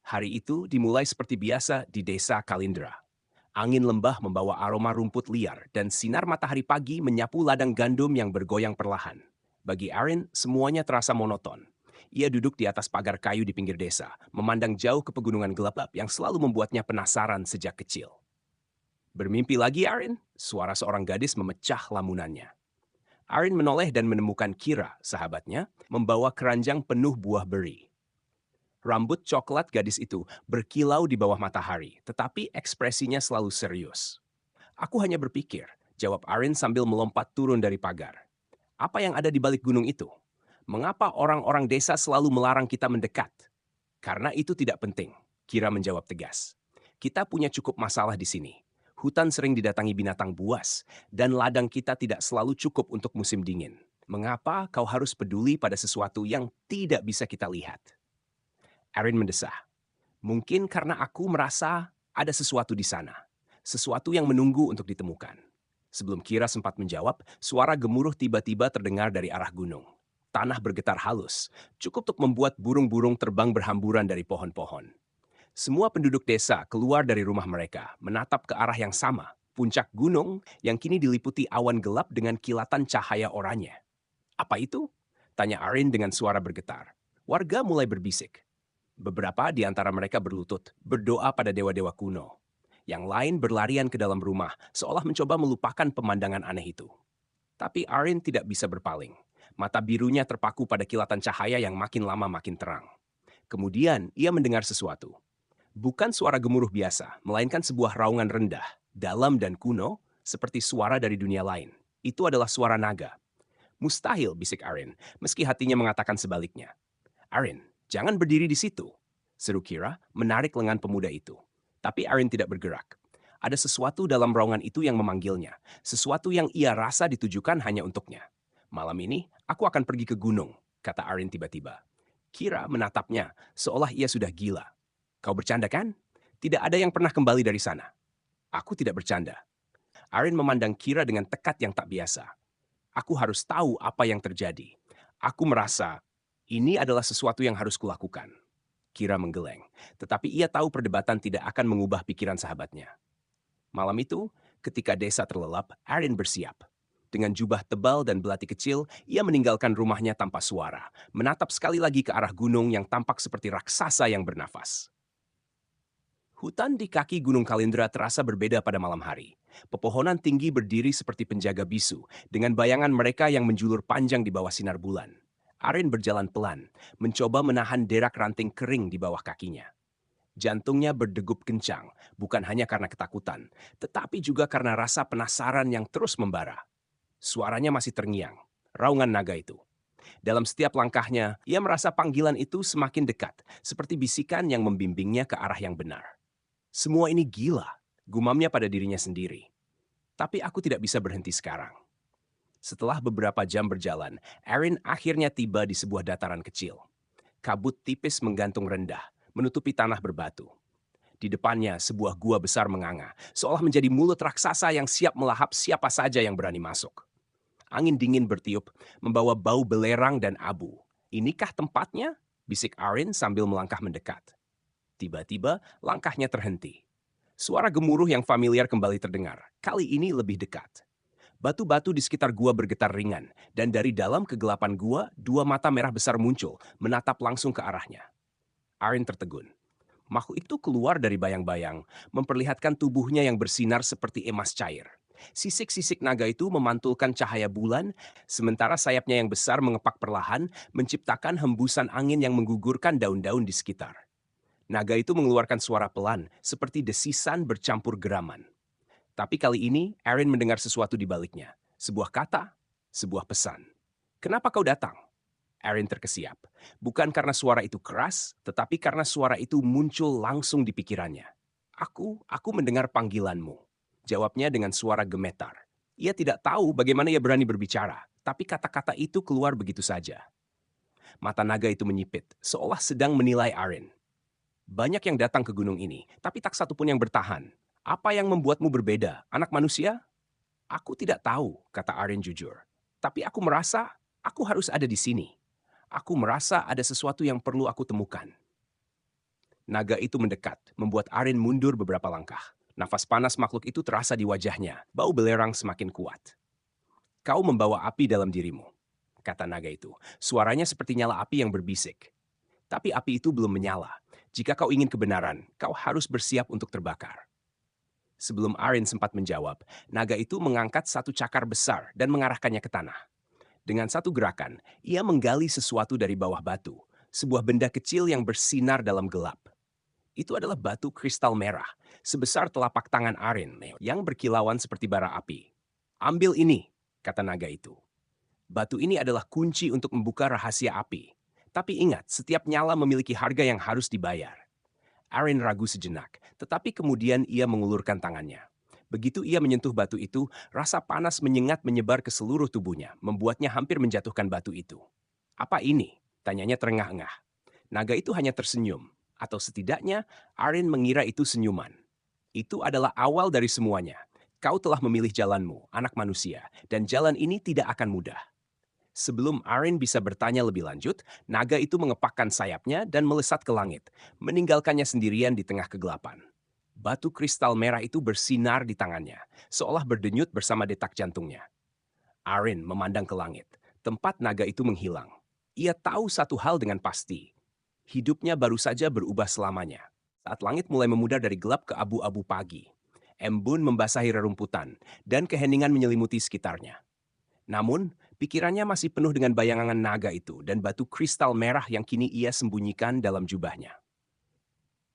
Hari itu dimulai seperti biasa di desa Kalindra. Angin lembah membawa aroma rumput liar dan sinar matahari pagi menyapu ladang gandum yang bergoyang perlahan. Bagi Aaron, semuanya terasa monoton. Ia duduk di atas pagar kayu di pinggir desa, memandang jauh ke pegunungan gelap yang selalu membuatnya penasaran sejak kecil. Bermimpi lagi Aaron, suara seorang gadis memecah lamunannya. Aaron menoleh dan menemukan Kira, sahabatnya, membawa keranjang penuh buah beri. Rambut coklat gadis itu berkilau di bawah matahari, tetapi ekspresinya selalu serius. Aku hanya berpikir, jawab Arin sambil melompat turun dari pagar. Apa yang ada di balik gunung itu? Mengapa orang-orang desa selalu melarang kita mendekat? Karena itu tidak penting, Kira menjawab tegas. Kita punya cukup masalah di sini. Hutan sering didatangi binatang buas, dan ladang kita tidak selalu cukup untuk musim dingin. Mengapa kau harus peduli pada sesuatu yang tidak bisa kita lihat? Arin mendesah. Mungkin karena aku merasa ada sesuatu di sana. Sesuatu yang menunggu untuk ditemukan. Sebelum Kira sempat menjawab, suara gemuruh tiba-tiba terdengar dari arah gunung. Tanah bergetar halus, cukup untuk membuat burung-burung terbang berhamburan dari pohon-pohon. Semua penduduk desa keluar dari rumah mereka, menatap ke arah yang sama, puncak gunung yang kini diliputi awan gelap dengan kilatan cahaya oranye. Apa itu? Tanya Arin dengan suara bergetar. Warga mulai berbisik. Beberapa di antara mereka berlutut, berdoa pada dewa-dewa kuno. Yang lain berlarian ke dalam rumah, seolah mencoba melupakan pemandangan aneh itu. Tapi Arin tidak bisa berpaling. Mata birunya terpaku pada kilatan cahaya yang makin lama makin terang. Kemudian ia mendengar sesuatu. Bukan suara gemuruh biasa, melainkan sebuah raungan rendah, dalam dan kuno, seperti suara dari dunia lain. Itu adalah suara naga. Mustahil, bisik Arin, meski hatinya mengatakan sebaliknya. Arin, jangan berdiri di situ, seru Kira, menarik lengan pemuda itu. Tapi Arin tidak bergerak. Ada sesuatu dalam raungan itu yang memanggilnya, sesuatu yang ia rasa ditujukan hanya untuknya. Malam ini, aku akan pergi ke gunung, kata Arin tiba-tiba. Kira menatapnya, seolah ia sudah gila. Kau bercanda kan? Tidak ada yang pernah kembali dari sana. Aku tidak bercanda. Arin memandang Kira dengan tekad yang tak biasa. Aku harus tahu apa yang terjadi. Aku merasa ini adalah sesuatu yang harus kulakukan. Kira menggeleng, tetapi ia tahu perdebatan tidak akan mengubah pikiran sahabatnya. Malam itu, ketika desa terlelap, Aaron bersiap. Dengan jubah tebal dan belati kecil, ia meninggalkan rumahnya tanpa suara, menatap sekali lagi ke arah gunung yang tampak seperti raksasa yang bernafas. Hutan di kaki Gunung Kalindra terasa berbeda pada malam hari. Pepohonan tinggi berdiri seperti penjaga bisu, dengan bayangan mereka yang menjulur panjang di bawah sinar bulan. Arin berjalan pelan, mencoba menahan derak ranting kering di bawah kakinya. Jantungnya berdegup kencang, bukan hanya karena ketakutan, tetapi juga karena rasa penasaran yang terus membara. Suaranya masih terngiang, raungan naga itu. Dalam setiap langkahnya, ia merasa panggilan itu semakin dekat, seperti bisikan yang membimbingnya ke arah yang benar. Semua ini gila, gumamnya pada dirinya sendiri. Tapi aku tidak bisa berhenti sekarang. Setelah beberapa jam berjalan, Erin akhirnya tiba di sebuah dataran kecil. Kabut tipis menggantung rendah, menutupi tanah berbatu. Di depannya, sebuah gua besar menganga, seolah menjadi mulut raksasa yang siap melahap siapa saja yang berani masuk. Angin dingin bertiup, membawa bau belerang dan abu. Inikah tempatnya? Bisik Arin sambil melangkah mendekat. Tiba-tiba, langkahnya terhenti. Suara gemuruh yang familiar kembali terdengar, kali ini lebih dekat. Batu-batu di sekitar gua bergetar ringan, dan dari dalam kegelapan gua, dua mata merah besar muncul, menatap langsung ke arahnya. Arin tertegun. Makhluk itu keluar dari bayang-bayang, memperlihatkan tubuhnya yang bersinar seperti emas cair. Sisik-sisik naga itu memantulkan cahaya bulan, sementara sayapnya yang besar mengepak perlahan, menciptakan hembusan angin yang menggugurkan daun-daun di sekitar. Naga itu mengeluarkan suara pelan, seperti desisan bercampur geraman. Tapi kali ini, Aaron mendengar sesuatu di baliknya. Sebuah kata, sebuah pesan. Kenapa kau datang? Aaron terkesiap. Bukan karena suara itu keras, tetapi karena suara itu muncul langsung di pikirannya. Aku mendengar panggilanmu. Jawabnya dengan suara gemetar. Ia tidak tahu bagaimana ia berani berbicara, tapi kata-kata itu keluar begitu saja. Mata naga itu menyipit, seolah sedang menilai Aaron. Banyak yang datang ke gunung ini, tapi tak satu pun yang bertahan. Apa yang membuatmu berbeda, anak manusia? Aku tidak tahu, kata Aaron jujur. Tapi aku merasa aku harus ada di sini. Aku merasa ada sesuatu yang perlu aku temukan. Naga itu mendekat, membuat Arin mundur beberapa langkah. Nafas panas makhluk itu terasa di wajahnya, bau belerang semakin kuat. Kau membawa api dalam dirimu, kata naga itu. Suaranya seperti nyala api yang berbisik. Tapi api itu belum menyala. Jika kau ingin kebenaran, kau harus bersiap untuk terbakar. Sebelum Arin sempat menjawab, naga itu mengangkat satu cakar besar dan mengarahkannya ke tanah. Dengan satu gerakan, ia menggali sesuatu dari bawah batu, sebuah benda kecil yang bersinar dalam gelap. Itu adalah batu kristal merah, sebesar telapak tangan Arin yang berkilauan seperti bara api. Ambil ini, kata naga itu. Batu ini adalah kunci untuk membuka rahasia api. Tapi ingat, setiap nyala memiliki harga yang harus dibayar. Arin ragu sejenak, tetapi kemudian ia mengulurkan tangannya. Begitu ia menyentuh batu itu, rasa panas menyengat menyebar ke seluruh tubuhnya, membuatnya hampir menjatuhkan batu itu. Apa ini? Tanyanya terengah-engah. Naga itu hanya tersenyum, atau setidaknya Arin mengira itu senyuman. Itu adalah awal dari semuanya. Kau telah memilih jalanmu, anak manusia, dan jalan ini tidak akan mudah. Sebelum Arin bisa bertanya lebih lanjut, naga itu mengepakkan sayapnya dan melesat ke langit, meninggalkannya sendirian di tengah kegelapan. Batu kristal merah itu bersinar di tangannya, seolah berdenyut bersama detak jantungnya. Arin memandang ke langit, tempat naga itu menghilang. Ia tahu satu hal dengan pasti. Hidupnya baru saja berubah selamanya. Saat langit mulai memudar dari gelap ke abu-abu pagi, embun membasahi rerumputan, dan keheningan menyelimuti sekitarnya. Namun, pikirannya masih penuh dengan bayangan naga itu dan batu kristal merah yang kini ia sembunyikan dalam jubahnya.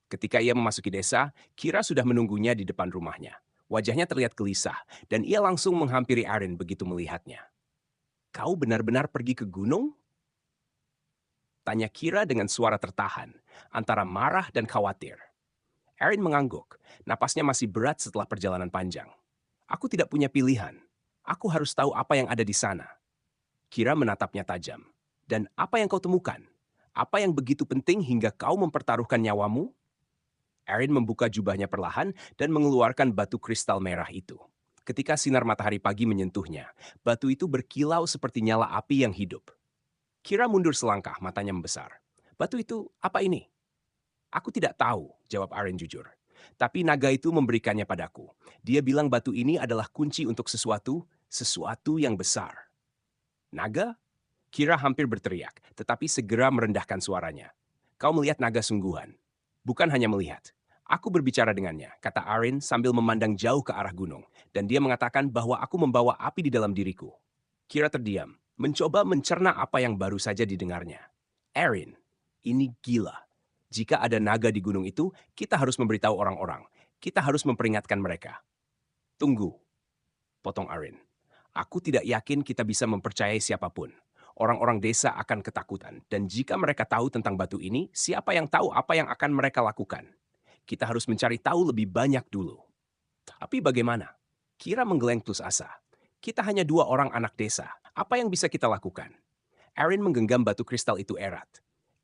Ketika ia memasuki desa, Kira sudah menunggunya di depan rumahnya. Wajahnya terlihat gelisah, dan ia langsung menghampiri Arin begitu melihatnya. "Kau benar-benar pergi ke gunung?" Tanya Kira dengan suara tertahan, antara marah dan khawatir. Arin mengangguk, napasnya masih berat setelah perjalanan panjang. "Aku tidak punya pilihan. Aku harus tahu apa yang ada di sana." Kira menatapnya tajam. "Dan apa yang kau temukan? Apa yang begitu penting hingga kau mempertaruhkan nyawamu?" Arin membuka jubahnya perlahan dan mengeluarkan batu kristal merah itu. Ketika sinar matahari pagi menyentuhnya, batu itu berkilau seperti nyala api yang hidup. Kira mundur selangkah, matanya membesar. "Batu itu apa ini?" "Aku tidak tahu," jawab Arin jujur. "Tapi naga itu memberikannya padaku. Dia bilang batu ini adalah kunci untuk sesuatu yang besar." "Naga?" Kira hampir berteriak, tetapi segera merendahkan suaranya. "Kau melihat naga sungguhan. Bukan hanya melihat. Aku berbicara dengannya," kata Arin sambil memandang jauh ke arah gunung. "Dan dia mengatakan bahwa aku membawa api di dalam diriku." Kira terdiam, mencoba mencerna apa yang baru saja didengarnya. "Arin, ini gila. Jika ada naga di gunung itu, kita harus memberitahu orang-orang. Kita harus memperingatkan mereka." "Tunggu," potong Arin. "Aku tidak yakin kita bisa mempercayai siapapun. Orang-orang desa akan ketakutan, dan jika mereka tahu tentang batu ini, siapa yang tahu apa yang akan mereka lakukan? Kita harus mencari tahu lebih banyak dulu." "Tapi bagaimana?" Kira menggeleng putus asa. "Kita hanya 2 orang anak desa. Apa yang bisa kita lakukan?" Arin menggenggam batu kristal itu erat.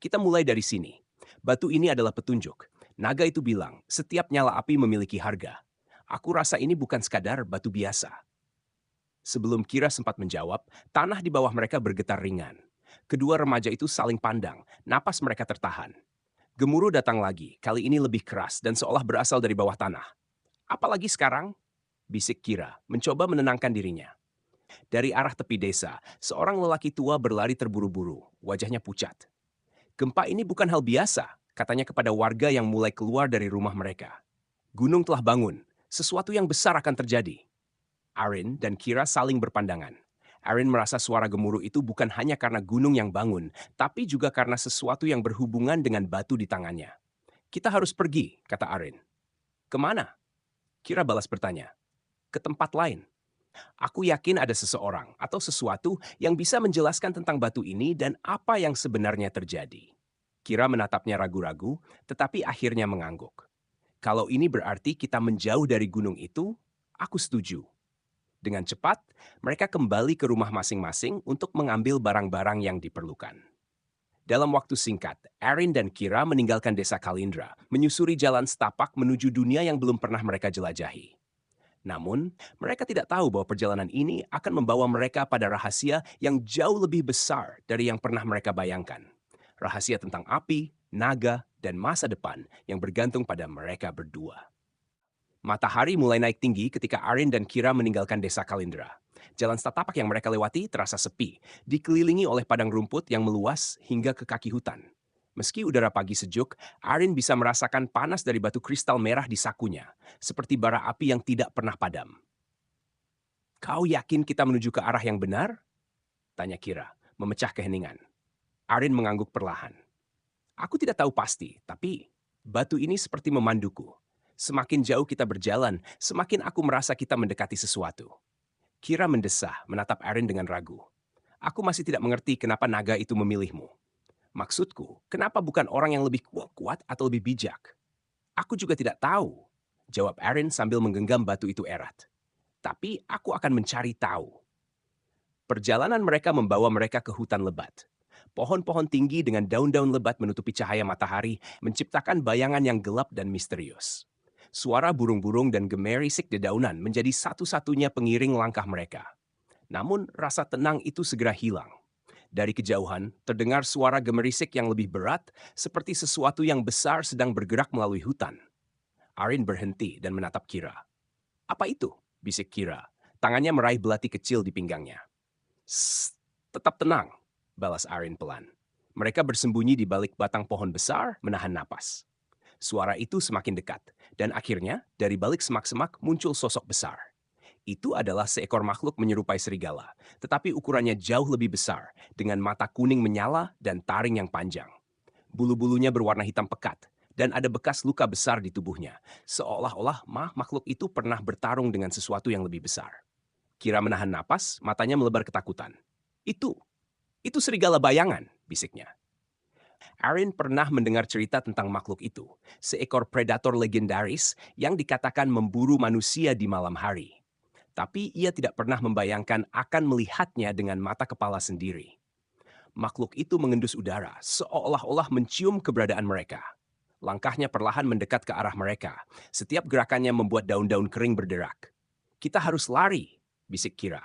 "Kita mulai dari sini. Batu ini adalah petunjuk. Naga itu bilang, setiap nyala api memiliki harga. Aku rasa ini bukan sekadar batu biasa." Sebelum Kira sempat menjawab, tanah di bawah mereka bergetar ringan. Kedua remaja itu saling pandang, napas mereka tertahan. Gemuruh datang lagi, kali ini lebih keras dan seolah berasal dari bawah tanah. "Apalagi sekarang?" bisik Kira, mencoba menenangkan dirinya. Dari arah tepi desa, seorang lelaki tua berlari terburu-buru, wajahnya pucat. "Gempa ini bukan hal biasa," katanya kepada warga yang mulai keluar dari rumah mereka. "Gunung telah bangun, sesuatu yang besar akan terjadi." Arin dan Kira saling berpandangan. Arin merasa suara gemuruh itu bukan hanya karena gunung yang bangun, tapi juga karena sesuatu yang berhubungan dengan batu di tangannya. "Kita harus pergi," kata Arin. "Kemana?" Kira balas bertanya. "Ke tempat lain. Aku yakin ada seseorang atau sesuatu yang bisa menjelaskan tentang batu ini dan apa yang sebenarnya terjadi." Kira menatapnya ragu-ragu, tetapi akhirnya mengangguk. "Kalau ini berarti kita menjauh dari gunung itu, aku setuju." Dengan cepat, mereka kembali ke rumah masing-masing untuk mengambil barang-barang yang diperlukan. Dalam waktu singkat, Arin dan Kira meninggalkan desa Kalindra, menyusuri jalan setapak menuju dunia yang belum pernah mereka jelajahi. Namun, mereka tidak tahu bahwa perjalanan ini akan membawa mereka pada rahasia yang jauh lebih besar dari yang pernah mereka bayangkan. Rahasia tentang api, naga, dan masa depan yang bergantung pada mereka berdua. Matahari mulai naik tinggi ketika Arin dan Kira meninggalkan desa Kalindra. Jalan setapak yang mereka lewati terasa sepi, dikelilingi oleh padang rumput yang meluas hingga ke kaki hutan. Meski udara pagi sejuk, Arin bisa merasakan panas dari batu kristal merah di sakunya, seperti bara api yang tidak pernah padam. "Kau yakin kita menuju ke arah yang benar?" tanya Kira, memecah keheningan. Arin mengangguk perlahan. "Aku tidak tahu pasti, tapi batu ini seperti memanduku. Semakin jauh kita berjalan, semakin aku merasa kita mendekati sesuatu." Kira mendesah, menatap Arin dengan ragu. "Aku masih tidak mengerti kenapa naga itu memilihmu. Maksudku, kenapa bukan orang yang lebih kuat atau lebih bijak?" "Aku juga tidak tahu," jawab Arin sambil menggenggam batu itu erat. "Tapi aku akan mencari tahu." Perjalanan mereka membawa mereka ke hutan lebat. Pohon-pohon tinggi dengan daun-daun lebat menutupi cahaya matahari menciptakan bayangan yang gelap dan misterius. Suara burung-burung dan gemerisik dedaunan menjadi satu-satunya pengiring langkah mereka. Namun rasa tenang itu segera hilang. Dari kejauhan, terdengar suara gemerisik yang lebih berat, seperti sesuatu yang besar sedang bergerak melalui hutan. Arin berhenti dan menatap Kira. "Apa itu?" bisik Kira. Tangannya meraih belati kecil di pinggangnya. "Shh, tetap tenang," balas Arin pelan. Mereka bersembunyi di balik batang pohon besar, menahan napas. Suara itu semakin dekat, dan akhirnya dari balik semak-semak muncul sosok besar. Itu adalah seekor makhluk menyerupai serigala, tetapi ukurannya jauh lebih besar, dengan mata kuning menyala dan taring yang panjang. Bulu-bulunya berwarna hitam pekat, dan ada bekas luka besar di tubuhnya, seolah-olah makhluk itu pernah bertarung dengan sesuatu yang lebih besar. Kira menahan napas, matanya melebar ketakutan. Itu, itu serigala bayangan," bisiknya. Arin pernah mendengar cerita tentang makhluk itu, seekor predator legendaris yang dikatakan memburu manusia di malam hari. Tapi ia tidak pernah membayangkan akan melihatnya dengan mata kepala sendiri. Makhluk itu mengendus udara, seolah-olah mencium keberadaan mereka. Langkahnya perlahan mendekat ke arah mereka. Setiap gerakannya membuat daun-daun kering berderak. "Kita harus lari," bisik Kira.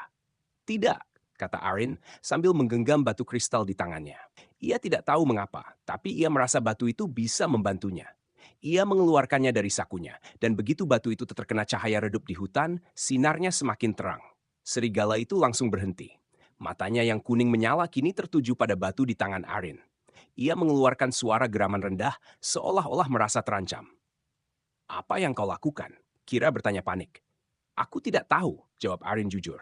"Tidak," kata Arin sambil menggenggam batu kristal di tangannya. Ia tidak tahu mengapa, tapi ia merasa batu itu bisa membantunya. Ia mengeluarkannya dari sakunya, dan begitu batu itu terkena cahaya redup di hutan, sinarnya semakin terang. Serigala itu langsung berhenti. Matanya yang kuning menyala kini tertuju pada batu di tangan Arin. Ia mengeluarkan suara geraman rendah, seolah-olah merasa terancam. "Apa yang kau lakukan?" Kira bertanya panik. "Aku tidak tahu," jawab Arin jujur.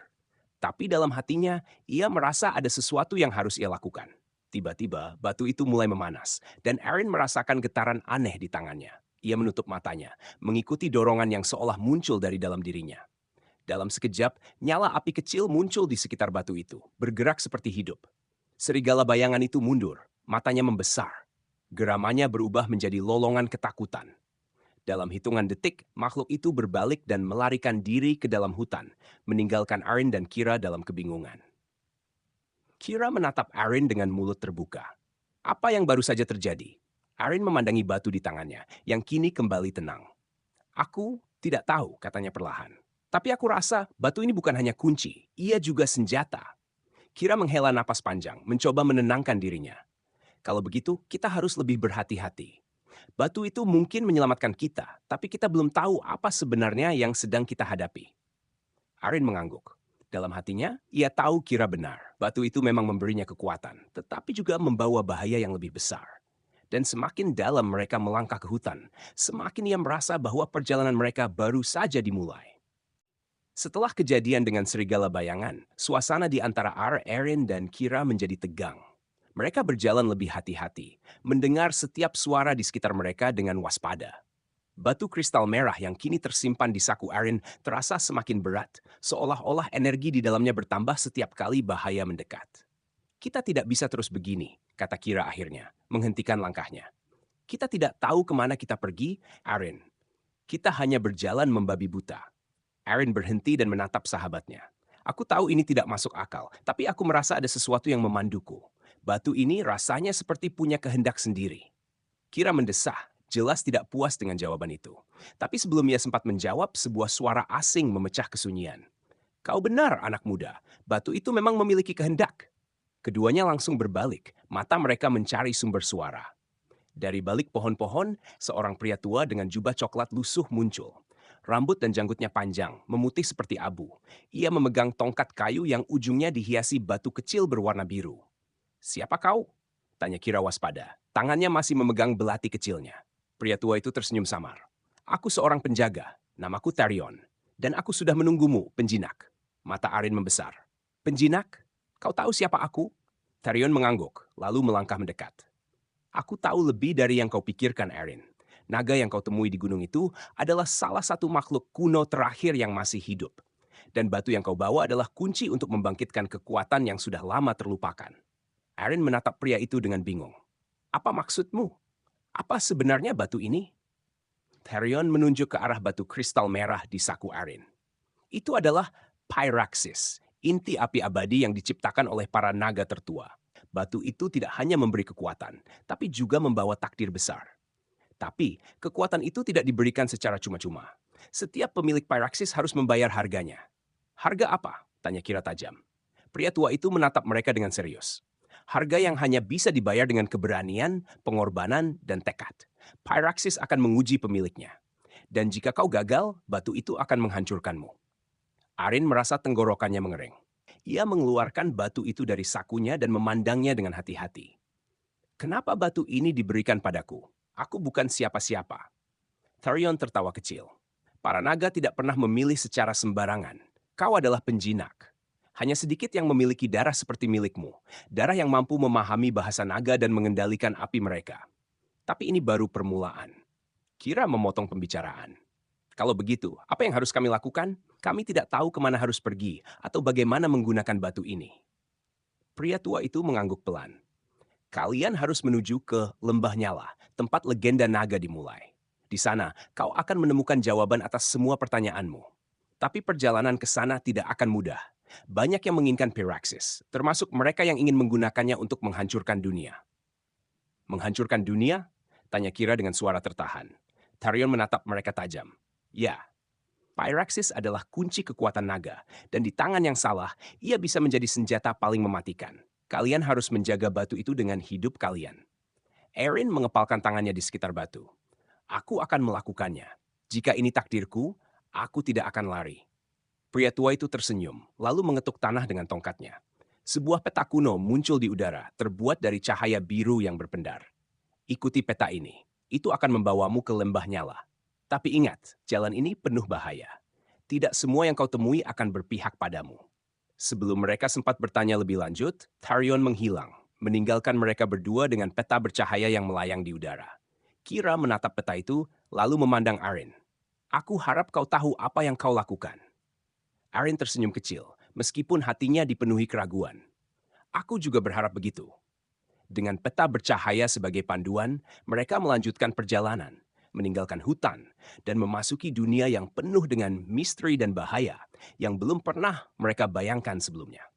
Tapi dalam hatinya, ia merasa ada sesuatu yang harus ia lakukan. Tiba-tiba, batu itu mulai memanas, dan Arin merasakan getaran aneh di tangannya. Ia menutup matanya, mengikuti dorongan yang seolah muncul dari dalam dirinya. Dalam sekejap, nyala api kecil muncul di sekitar batu itu, bergerak seperti hidup. Serigala bayangan itu mundur, matanya membesar. Geramannya berubah menjadi lolongan ketakutan. Dalam hitungan detik, makhluk itu berbalik dan melarikan diri ke dalam hutan, meninggalkan Arin dan Kira dalam kebingungan. Kira menatap Arin dengan mulut terbuka. Apa yang baru saja terjadi? Arin memandangi batu di tangannya, yang kini kembali tenang. "Aku tidak tahu," katanya perlahan. "Tapi aku rasa batu ini bukan hanya kunci, ia juga senjata." Kira menghela napas panjang, mencoba menenangkan dirinya. "Kalau begitu, kita harus lebih berhati-hati. Batu itu mungkin menyelamatkan kita, tapi kita belum tahu apa sebenarnya yang sedang kita hadapi." Arin mengangguk. Dalam hatinya, ia tahu Kira benar. Batu itu memang memberinya kekuatan, tetapi juga membawa bahaya yang lebih besar. Dan semakin dalam mereka melangkah ke hutan, semakin ia merasa bahwa perjalanan mereka baru saja dimulai. Setelah kejadian dengan serigala bayangan, suasana di antara Arin dan Kira menjadi tegang. Mereka berjalan lebih hati-hati, mendengar setiap suara di sekitar mereka dengan waspada. Batu kristal merah yang kini tersimpan di saku Arin terasa semakin berat, seolah-olah energi di dalamnya bertambah setiap kali bahaya mendekat. "Kita tidak bisa terus begini," kata Kira akhirnya, menghentikan langkahnya. "Kita tidak tahu kemana kita pergi, Arin. Kita hanya berjalan membabi buta." Arin berhenti dan menatap sahabatnya. "Aku tahu ini tidak masuk akal, tapi aku merasa ada sesuatu yang memanduku. Batu ini rasanya seperti punya kehendak sendiri." Kira mendesah, jelas tidak puas dengan jawaban itu. Tapi sebelum ia sempat menjawab, sebuah suara asing memecah kesunyian. "Kau benar, anak muda. Batu itu memang memiliki kehendak." Keduanya langsung berbalik, mata mereka mencari sumber suara. Dari balik pohon-pohon, seorang pria tua dengan jubah coklat lusuh muncul. Rambut dan janggutnya panjang, memutih seperti abu. Ia memegang tongkat kayu yang ujungnya dihiasi batu kecil berwarna biru. "Siapa kau?" tanya Kira waspada. Tangannya masih memegang belati kecilnya. Pria tua itu tersenyum samar. "Aku seorang penjaga, namaku Tarion. Dan aku sudah menunggumu, penjinak." Mata Arin membesar. "Penjinak? Kau tahu siapa aku?" Tarion mengangguk, lalu melangkah mendekat. "Aku tahu lebih dari yang kau pikirkan, Arin. Naga yang kau temui di gunung itu adalah salah satu makhluk kuno terakhir yang masih hidup. Dan batu yang kau bawa adalah kunci untuk membangkitkan kekuatan yang sudah lama terlupakan." Arin menatap pria itu dengan bingung. "Apa maksudmu? Apa sebenarnya batu ini?" Therion menunjuk ke arah batu kristal merah di saku Arin. "Itu adalah Pyraxis, inti api abadi yang diciptakan oleh para naga tertua. Batu itu tidak hanya memberi kekuatan, tapi juga membawa takdir besar. Tapi, kekuatan itu tidak diberikan secara cuma-cuma. Setiap pemilik Pyraxis harus membayar harganya." "Harga apa?" tanya Kira tajam. Pria tua itu menatap mereka dengan serius. "Harga yang hanya bisa dibayar dengan keberanian, pengorbanan, dan tekad. Pyraxis akan menguji pemiliknya. Dan jika kau gagal, batu itu akan menghancurkanmu." Arin merasa tenggorokannya mengering. Ia mengeluarkan batu itu dari sakunya dan memandangnya dengan hati-hati. "Kenapa batu ini diberikan padaku? Aku bukan siapa-siapa." Therion tertawa kecil. "Para naga tidak pernah memilih secara sembarangan. Kau adalah penjinak. Hanya sedikit yang memiliki darah seperti milikmu. Darah yang mampu memahami bahasa naga dan mengendalikan api mereka. Tapi ini baru permulaan." Kira memotong pembicaraan. "Kalau begitu, apa yang harus kami lakukan? Kami tidak tahu kemana harus pergi atau bagaimana menggunakan batu ini." Pria tua itu mengangguk pelan. "Kalian harus menuju ke Lembah Nyala, tempat legenda naga dimulai. Di sana, kau akan menemukan jawaban atas semua pertanyaanmu. Tapi perjalanan ke sana tidak akan mudah. Banyak yang menginginkan Pyraxis, termasuk mereka yang ingin menggunakannya untuk menghancurkan dunia." "Menghancurkan dunia?" tanya Kira dengan suara tertahan. Tarion menatap mereka tajam. "Ya, Pyraxis adalah kunci kekuatan naga, dan di tangan yang salah, ia bisa menjadi senjata paling mematikan. Kalian harus menjaga batu itu dengan hidup kalian." Erin mengepalkan tangannya di sekitar batu. "Aku akan melakukannya. Jika ini takdirku, aku tidak akan lari." Pria tua itu tersenyum, lalu mengetuk tanah dengan tongkatnya. Sebuah peta kuno muncul di udara, terbuat dari cahaya biru yang berpendar. "Ikuti peta ini. Itu akan membawamu ke Lembah Nyala. Tapi ingat, jalan ini penuh bahaya. Tidak semua yang kau temui akan berpihak padamu." Sebelum mereka sempat bertanya lebih lanjut, Tarion menghilang, meninggalkan mereka berdua dengan peta bercahaya yang melayang di udara. Kira menatap peta itu, lalu memandang Arin. "Aku harap kau tahu apa yang kau lakukan." Arin tersenyum kecil, meskipun hatinya dipenuhi keraguan. "Aku juga berharap begitu." Dengan peta bercahaya sebagai panduan, mereka melanjutkan perjalanan, meninggalkan hutan, dan memasuki dunia yang penuh dengan misteri dan bahaya yang belum pernah mereka bayangkan sebelumnya.